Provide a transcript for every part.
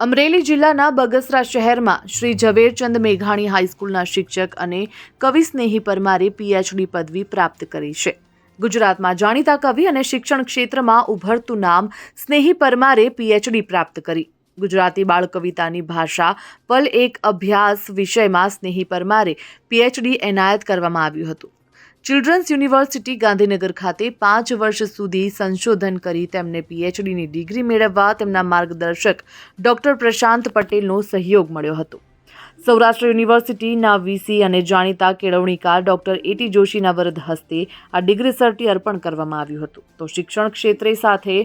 અમરેલી જિલ્લાના બગસરા શહેરમાં શ્રી ઝવેરચંદ મેઘાણી હાઈસ્કૂલના શિક્ષક અને કવિ સ્નેહી પરમારે પીએચડી પદવી પ્રાપ્ત કરી છે. ગુજરાતમાં જાણીતા કવિ અને શિક્ષણ ક્ષેત્રમાં ઉભરતું નામ સ્નેહી પરમારે પીએચડી પ્રાપ્ત કરી. ગુજરાતી બાળ કવિતાની ભાષા પલ એક અભ્યાસ વિષયમાં સ્નેહી પરમારે પીએચડી એનાયત કરવામાં આવ્યું હતું. ચિલ્ડ્રન્સ યુનિવર્સિટી ગાંધીનગર ખાતે 5 વર્ષ સુધી સંશોધન કરી તેમને પીએચડીની ડિગ્રી મેળવવા તેમના માર્ગદર્શક ડોક્ટર પ્રશાંત પટેલનો સહયોગ મળ્યો હતો. સૌરાષ્ટ્ર યુનિવર્સિટીના વીસી અને જાણીતા કેળવણીકાર ડોક્ટર એટી જોશીના વરદ હસ્તે આ ડિગ્રી સર્ટી અર્પણ કરવામાં આવ્યું હતું. તો શિક્ષણ ક્ષેત્રે સાથે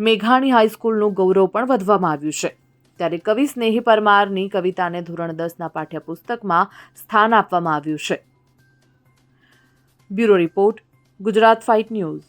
મેઘાણી હાઈસ્કૂલનું ગૌરવ પણ વધવામાં આવ્યું છે. ત્યારે કવિ સ્નેહી પરમારની કવિતાને ધોરણ 10ના પાઠ્યપુસ્તકમાં સ્થાન આપવામાં આવ્યું છે. Bureau report, Gujarat fight news.